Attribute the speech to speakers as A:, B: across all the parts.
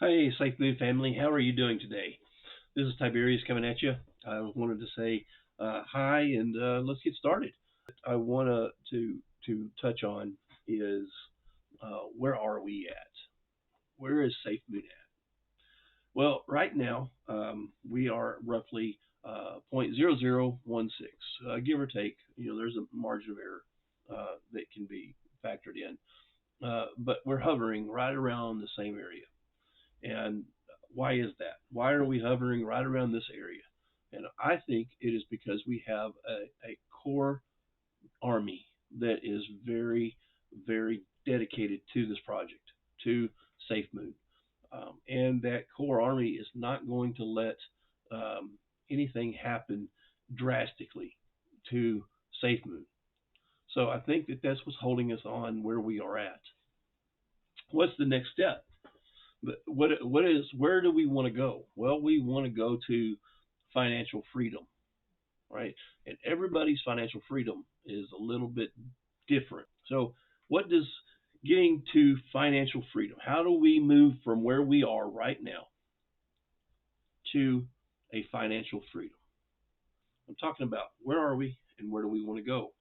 A: Hey, Safemoon family, how are you doing today? This is Tiberius coming at you. I wanted to say hi and let's get started. I want to touch on is where are we at? Where is Safemoon at? Well, right now we are roughly 0.0016, give or take. There's a margin of error that can be factored in, but we're hovering right around the same area. And why is that? Why are we hovering right around this area? And I think it is because we have a core army that is very, very dedicated to this project, to Safemoon. And that core army is not going to let anything happen drastically to Safemoon. So I think that that's what's holding us on where we are at. What's the next step? But where do we want to go? Well, we want to go to financial freedom, right? And everybody's financial freedom is a little bit different. So, what does getting to financial freedom? How do we move from where we are right now to a financial freedom? I'm talking about where are we and where do we want to go?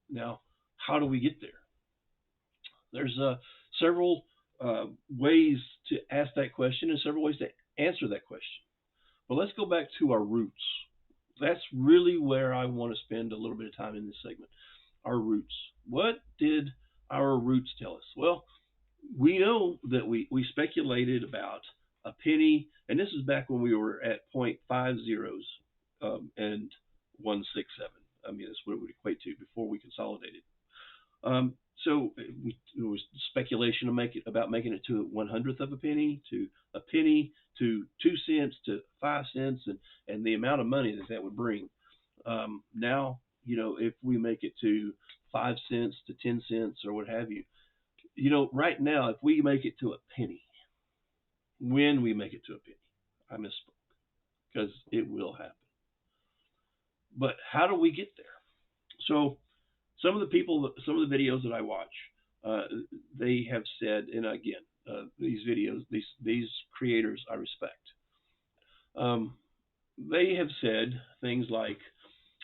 A: Now, how do we get there? There's several ways to ask that question and several ways to answer that question. But let's go back to our roots. That's really where I want to spend a little bit of time in this segment. Our roots. What did our roots tell us? Well, we know that we speculated about a penny, and this is back when we were at 0.50 and 167. I mean, that's what it would equate to before we consolidated. So it was speculation to make it about making it to 1/100th of a penny, to 2 cents, to 5 cents, and the amount of money that that would bring. Now, if we make it to 5 cents to 10 cents or what have you, right now, if we make it to a penny, when we make it to a penny, I misspoke because it will happen. But how do we get there? So some of the videos that I watch, uh, they have said, and again, these videos, these creators, I respect. Um, they have said things like,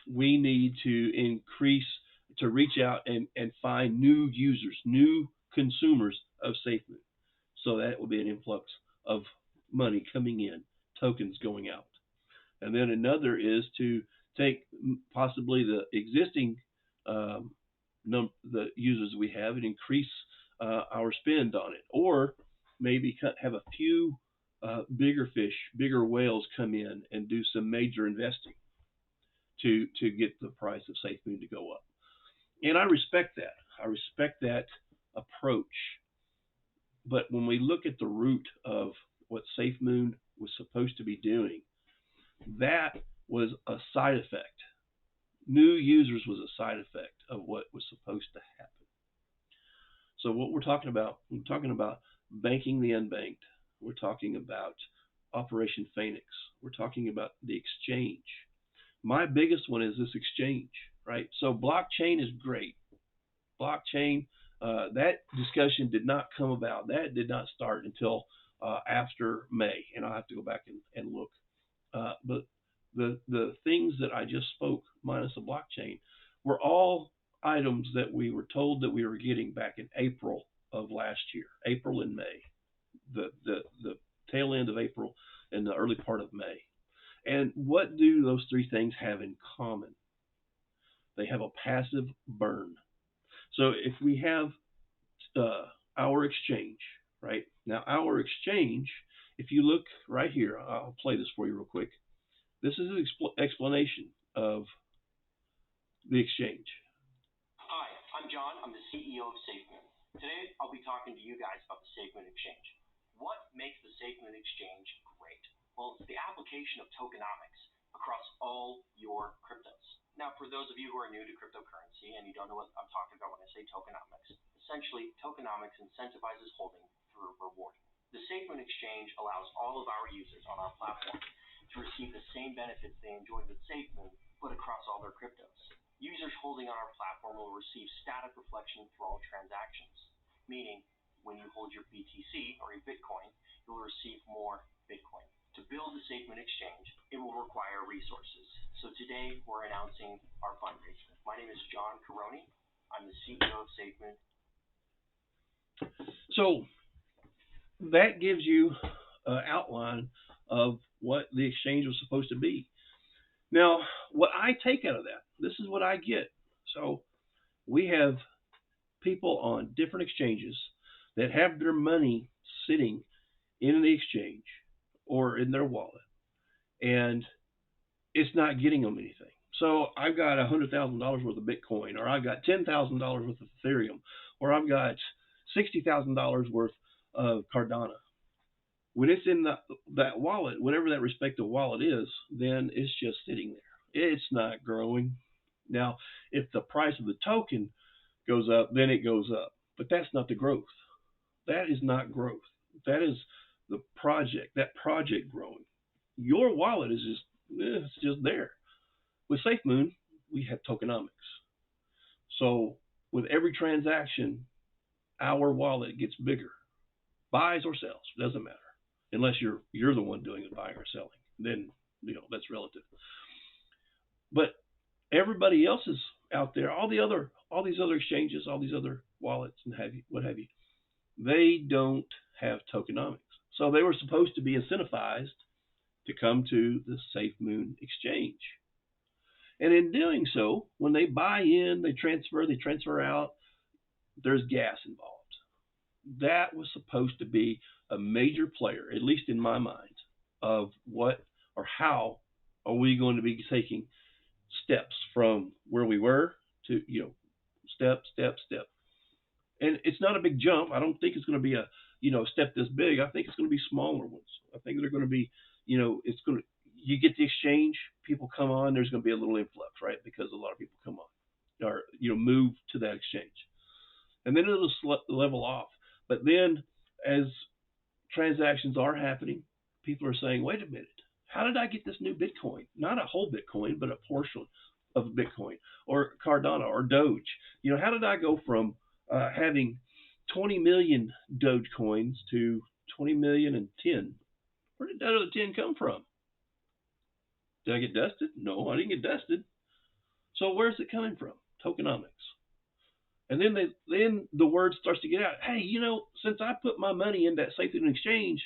A: we need to increase, to reach out and find new users, new consumers of SafeMoon. So that will be an influx of money coming in, tokens going out. And then another is to take possibly the existing um, the users we have and increase our spend on it, or maybe have a few bigger fish, bigger whales come in and do some major investing to get the price of SafeMoon to go up. And I respect that. I respect that approach. But when we look at the root of what SafeMoon was supposed to be doing, that was a side effect. New users was a side effect of what was supposed to happen. So what we're talking about banking the unbanked. We're talking about Operation Phoenix. We're talking about the exchange. My biggest one is this exchange, right? So blockchain is great. Blockchain, that discussion did not come about. That did not start until after May, and I'll have to go back and look. But the things that I just spoke, minus the blockchain, were all items that we were told that we were getting back in April of last year, April and May, the tail end of April and the early part of May. And what do those three things have in common? They have a passive burn. So if we have our exchange, right now, our exchange, if you look right here, I'll play this for you real quick. This is an explanation of the exchange.
B: Hi, I'm John. I'm the CEO of Safemoon. Today, I'll be talking to you guys about the Safemoon Exchange. What makes the Safemoon Exchange great? Well, it's the application of tokenomics across all your cryptos. Now, for those of you who are new to cryptocurrency and you don't know what I'm talking about when I say tokenomics, essentially, tokenomics incentivizes holding through rewarding. The Safemoon Exchange allows all of our users on our platform to receive the same benefits they enjoy with SafeMoon, but across all their cryptos. Users holding on our platform will receive static reflection through all transactions, meaning when you hold your BTC or your Bitcoin, you'll receive more Bitcoin. To build the SafeMoon exchange, it will require resources. So today we're announcing our fundraiser. My name is John Caroni. I'm the CEO of SafeMoon.
A: So that gives you an outline of what the exchange was supposed to be. Now, what I take out of that, this is what I get. So we have people on different exchanges that have their money sitting in the exchange or in their wallet, and it's not getting them anything. So I've got $100,000 worth of Bitcoin, or I've got $10,000 worth of Ethereum, or I've got $60,000 worth of Cardano. When it's in that wallet, whatever that respective wallet is, then it's just sitting there. It's not growing. Now, if the price of the token goes up, then it goes up. But that's not the growth. That is not growth. That is the project, that project growing. Your wallet is just, it's just there. With SafeMoon, we have tokenomics. So with every transaction, our wallet gets bigger, buys or sells, doesn't matter, unless you're the one doing the buying or selling. Then that's relative. But everybody else is out there. All these other exchanges, all these other wallets, and what have you, they don't have tokenomics. So they were supposed to be incentivized to come to the SafeMoon exchange. And in doing so, when they buy in, they transfer out, there's gas involved. That was supposed to be a major player, at least in my mind, of what or how are we going to be taking steps from where we were to, step, step, step. And it's not a big jump. I don't think it's going to be a, step this big. I think it's going to be smaller ones. I think they're going to be, it's going to, you get the exchange, people come on, there's going to be a little influx, right? Because a lot of people come on or, move to that exchange. And then it'll level off. But then as transactions are happening, people are saying, wait a minute, how did I get this new Bitcoin? Not a whole Bitcoin, but a portion of Bitcoin or Cardano or Doge. How did I go from having 20 million Doge coins to 20 million and 10? Where did that other 10 come from? Did I get dusted? No, I didn't get dusted. So where's it coming from? Tokenomics. And then the word starts to get out. Hey, since I put my money in that Safemoon exchange,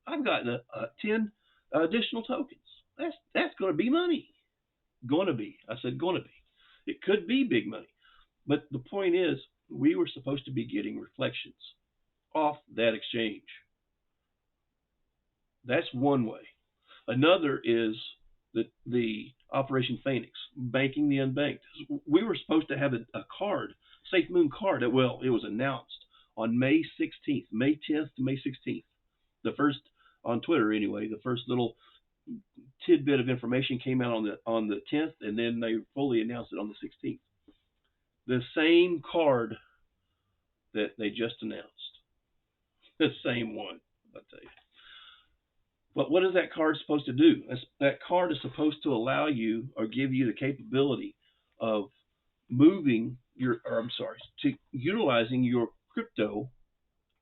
A: I've gotten a 10 additional tokens. That's going to be money. Going to be. I said going to be. It could be big money. But the point is, we were supposed to be getting reflections off that exchange. That's one way. Another is the Operation Phoenix, banking the unbanked. We were supposed to have a card, SafeMoon card. Well, it was announced on May 16th, May 10th to May 16th. The first on Twitter anyway. The first little tidbit of information came out on the 10th, and then they fully announced it on the 16th. The same card that they just announced, the same one. I'll tell you. But what is that card supposed to do? That card is supposed to allow you or give you the capability of to utilizing your crypto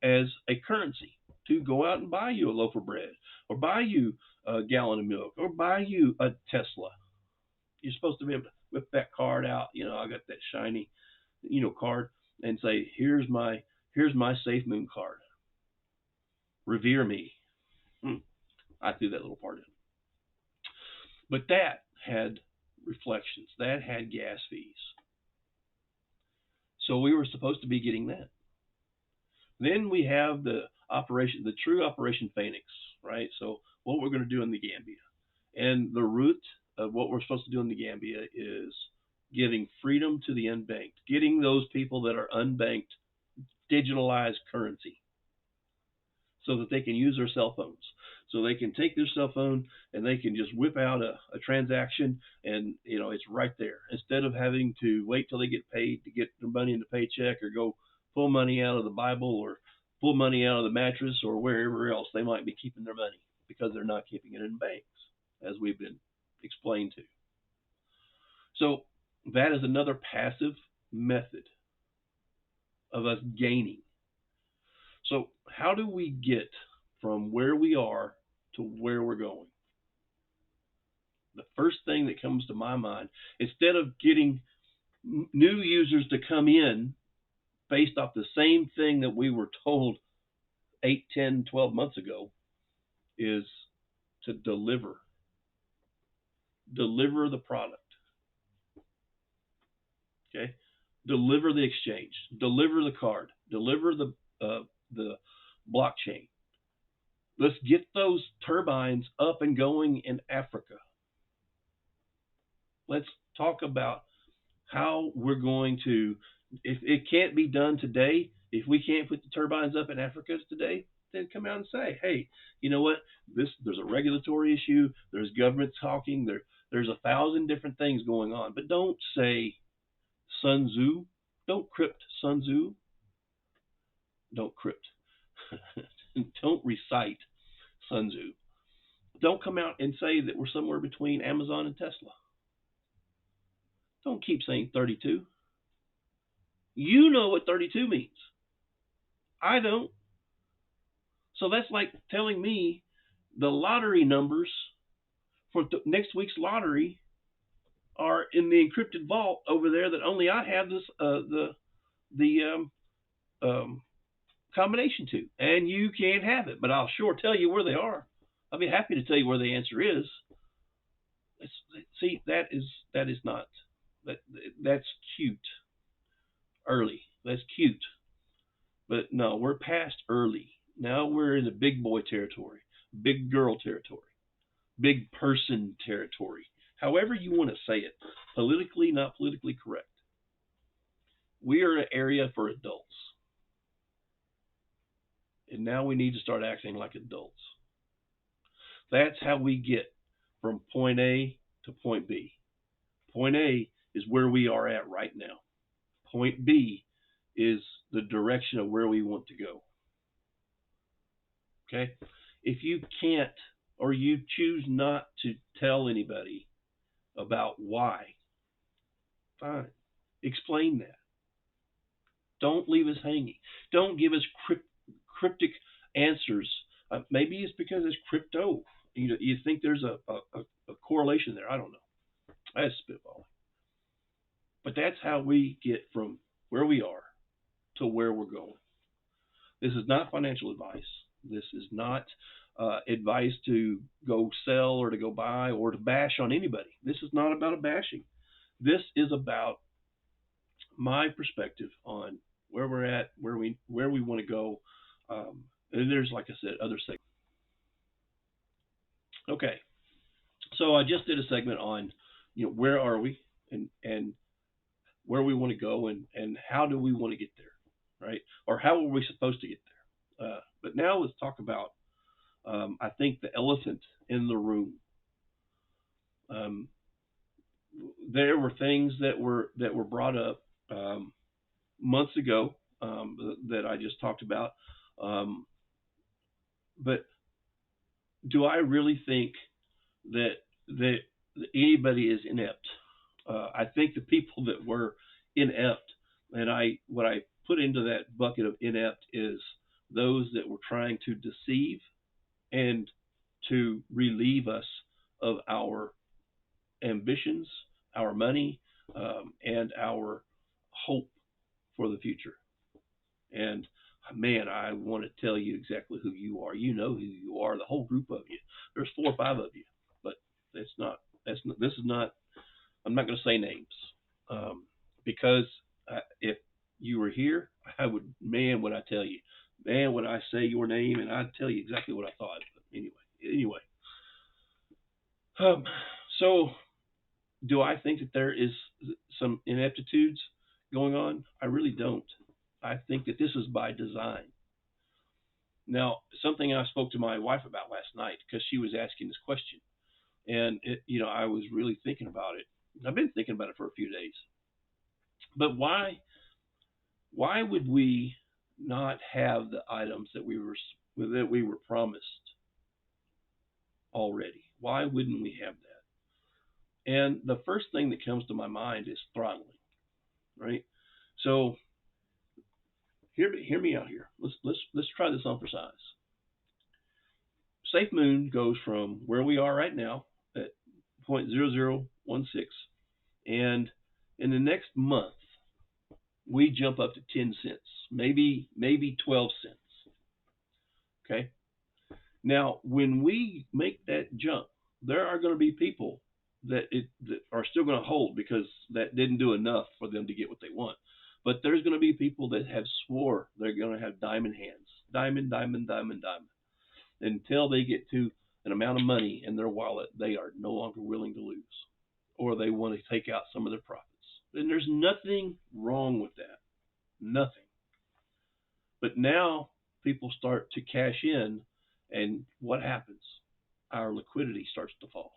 A: as a currency to go out and buy you a loaf of bread or buy you a gallon of milk or buy you a Tesla. You're supposed to be able to whip that card out. I got that shiny, card and say, here's my SafeMoon card. Revere me. I threw that little part in. But that had reflections. That had gas fees. So we were supposed to be getting that. Then we have the true Operation Phoenix, right? So what we're going to do in the Gambia. And the root of what we're supposed to do in the Gambia is giving freedom to the unbanked, getting those people that are unbanked digitalized currency so that they can use their cell phones. So they can take their cell phone and they can just whip out a transaction and it's right there. Instead of having to wait till they get paid to get their money in the paycheck or go pull money out of the Bible or pull money out of the mattress or wherever else they might be keeping their money because they're not keeping it in banks, as we've been explained to. So that is another passive method of us gaining. So how do we get from where we are to where we're going. The first thing that comes to my mind, instead of getting new users to come in based off the same thing that we were told 8, 10, 12 months ago, is to deliver the product. Okay, deliver the exchange, deliver the card, deliver the blockchain. Let's get those turbines up and going in Africa. Let's talk about how we're going to, if it can't be done today, if we can't put the turbines up in Africa today, then come out and say, hey, you know what? There's a regulatory issue. There's government talking. There's 1,000 different things going on. But don't say Sun Tzu. Don't crypt Sun Tzu. Don't crypt. Don't recite Sun Tzu. Don't come out and say that we're somewhere between Amazon and Tesla. Don't keep saying 32. You know what 32 means. I don't. So that's like telling me the lottery numbers for next week's lottery are in the encrypted vault over there that only I have this the um, combination to, and you can't have it. But I'll sure tell you where they are. I'll be happy to tell you where the answer is. It's, see, that is not that that's cute early. That's cute, but no, we're past early. Now we're in the big boy territory, big girl territory, big person territory. However you want to say it, politically, not politically correct. We are an area for adults, and now we need to start acting like adults. That's how we get from point A to point B. Point A is where we are at right now. Point B is the direction of where we want to go. Okay? If you can't or you choose not to tell anybody about why, fine. Explain that. Don't leave us hanging. Don't give us cryptic answers. Maybe it's because it's crypto. You think there's a correlation there. I don't know. That's spitballing. But that's how we get from where we are to where we're going. This is not financial advice. This is not advice to go sell or to go buy or to bash on anybody. This is not about a bashing. This is about my perspective on where we're at, where we want to go. And there's, like I said, other segments. Okay, so I just did a segment on, where are we and where we want to go and how do we want to get there, right? Or how are we supposed to get there? But now let's talk about, I think, the elephant in the room. Um, there were things that were brought up months ago that I just talked about. Um, but do I really think that that anybody is inept? I think the people that were inept, and what I put into that bucket of inept is those that were trying to deceive and to relieve us of our ambitions, our money, and our hope for the future. And man, I want to tell you exactly who you are. You know who you are. The whole group of you. There's 4 or 5 of you, but it's not. That's not. This is not. I'm not going to say names because if you were here, I would. Man, would I tell you? Man, would I say your name and I'd tell you exactly what I thought. But anyway. Um, so, do I think that there is some ineptitudes going on? I really don't. I think that this is by design. Now, something I spoke to my wife about last night because she was asking this question, and I was really thinking about it. I've been thinking about it for a few days. But why would we not have the items that we were promised already? Why wouldn't we have that? And the first thing that comes to my mind is throttling, right? So hear me out here. Let's try this on for size. Safemoon goes from where we are right now at 0.0016, and in the next month we jump up to 10 cents, maybe 12 cents. Okay. Now, when we make that jump, there are going to be people that are still going to hold because that didn't do enough for them to get what they want. But there's going to be people that have swore they're going to have diamond hands, diamond, diamond, diamond, diamond, until they get to an amount of money in their wallet they are no longer willing to lose, or they want to take out some of their profits. And there's nothing wrong with that, nothing. But now people start to cash in, and what happens? Our liquidity starts to fall.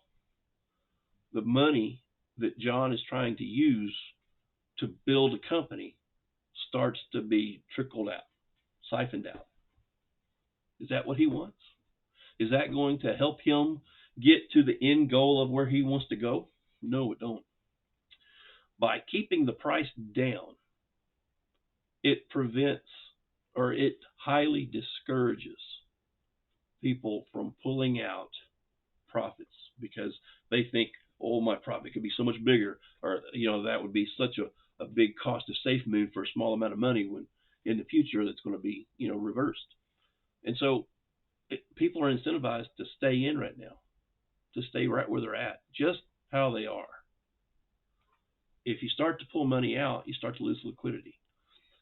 A: The money that John is trying to use to build a company starts to be trickled out, siphoned out. Is that what he wants? Is that going to help him get to the end goal of where he wants to go? No, it don't. By keeping the price down, it prevents or it highly discourages people from pulling out profits because they think, oh, my profit could be so much bigger, or that would be such a big cost of Safemoon for a small amount of money when in the future that's going to be reversed. And so people are incentivized to stay in right now, to stay right where they're at, just how they are. If you start to pull money out, you start to lose liquidity.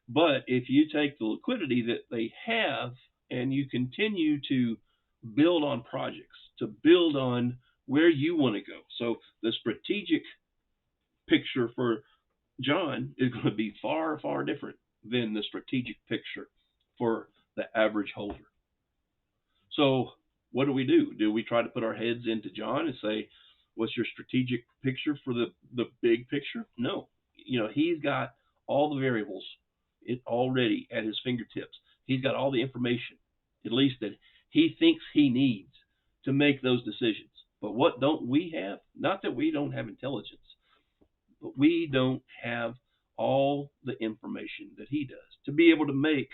A: But if you take the liquidity that they have and you continue to build on projects, to build on where you want to go. So the strategic picture for John is going to be far, far different than the strategic picture for the average holder. So what do? Do we try to put our heads into John and say, what's your strategic picture for the big picture? No. He's got all the variables already at his fingertips. He's got all the information, at least that he thinks he needs to make those decisions. But what don't we have? Not that we don't have intelligence, but we don't have all the information that he does to be able to make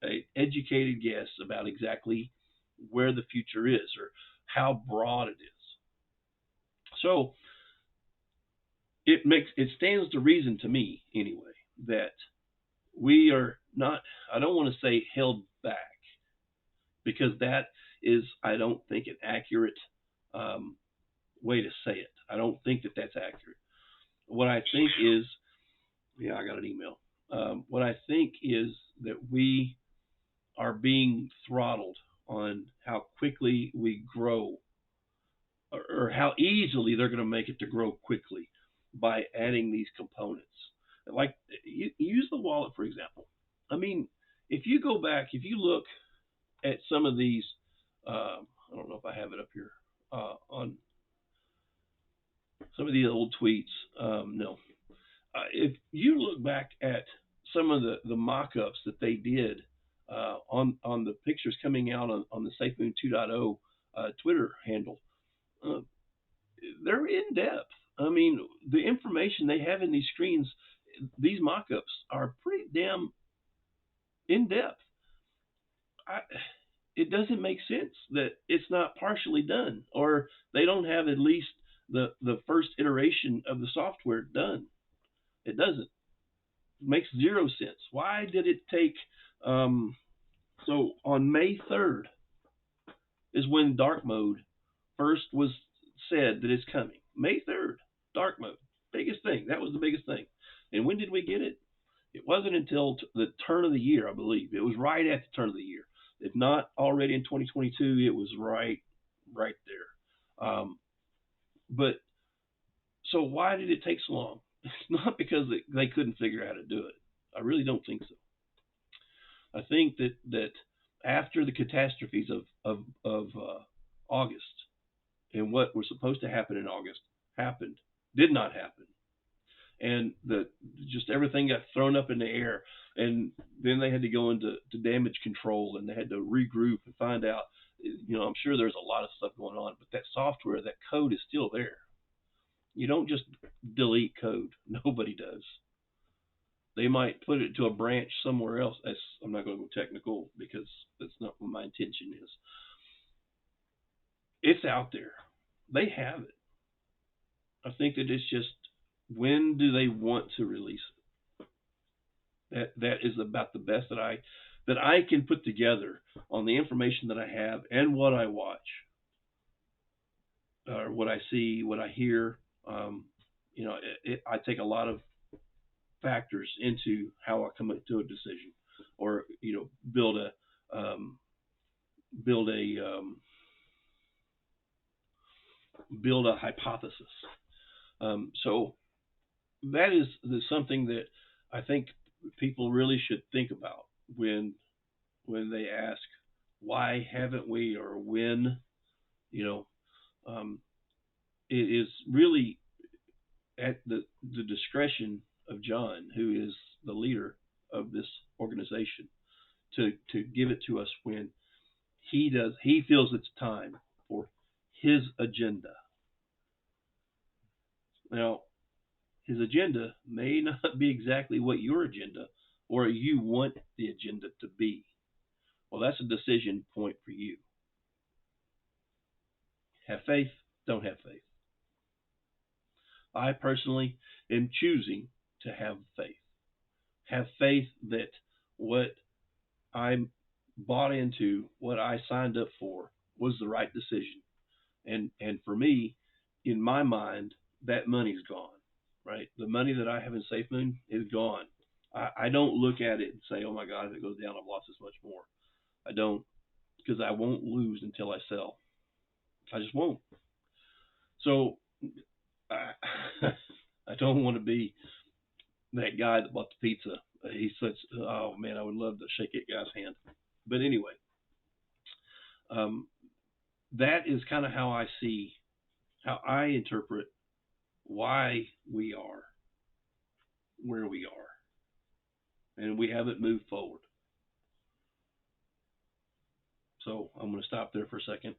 A: an educated guess about exactly where the future is or how broad it is. So it stands to reason to me anyway that we are not, I don't want to say held back, because that is, I don't think, an accurate way to say it. I don't think that that's accurate. What I think is, yeah, I got an email. What I think is that we are being throttled on how quickly we grow, or how easily they're going to make it to grow quickly by adding these components. Like, use the wallet, for example. I mean, if you go back, if you look at some of these, I don't know if I have it up here, on some of these old tweets. No. If you look back at some of the mock-ups that they did on the pictures coming out on the Safemoon 2.0 Twitter handle, uh, they're in depth. I mean, the information they have in these screens, these mock-ups are pretty damn in depth. I, it doesn't make sense that it's not partially done, or they don't have at least the first iteration of the software done. It doesn't. It makes zero sense. Why did it take? So on May 3rd is when dark mode first was said that it's coming. May 3rd, dark mode, biggest thing. That was the biggest thing. And when did we get it? It wasn't until the turn of the year, I believe. It was right at the turn of the year. If not already in 2022, it was right there. But so why did it take so long? It's not because they couldn't figure out how to do it. I really don't think so. I think that after the catastrophes of August, and what was supposed to happen in August did not happen, and just everything got thrown up in the air, and then they had to go into damage control, and they had to regroup and find out. I'm sure there's a lot of stuff going on, but that software, that code is still there. You don't just delete code. Nobody does. They might put it to a branch somewhere else. I'm not going to go technical because that's not what my intention is. it's out there. They have it. I think that it's just when do they want to release it? That is about the best that I can put together on the information that I have and what I watch, or what I see, what I hear. Um, I take a lot of factors into how I come to a decision, or um, build a build a hypothesis. So that is something that I think people really should think about when they ask why haven't we, or when, you know um, it is really at the discretion of John, who is the leader of this organization, to give it to us when he feels it's time for his agenda. Now, his agenda may not be exactly what your agenda or you want the agenda to be. Well, that's a decision point for you. Have faith, don't have faith. I personally am choosing to have faith. Have faith that what I bought into, what I signed up for, was the right decision. And for me, in my mind, that money's gone. Right, the money that I have in Safemoon is gone. I don't look at it and say, "Oh my God, if it goes down, I've lost this much more." I don't, because I won't lose until I sell. I just won't. So I, I don't want to be that guy that bought the pizza. He says, "Oh man, I would love to shake that guy's hand." But anyway, um, that is kind of how I see, how I interpret why we are where we are, and we haven't moved forward. So I'm going to stop there for a second.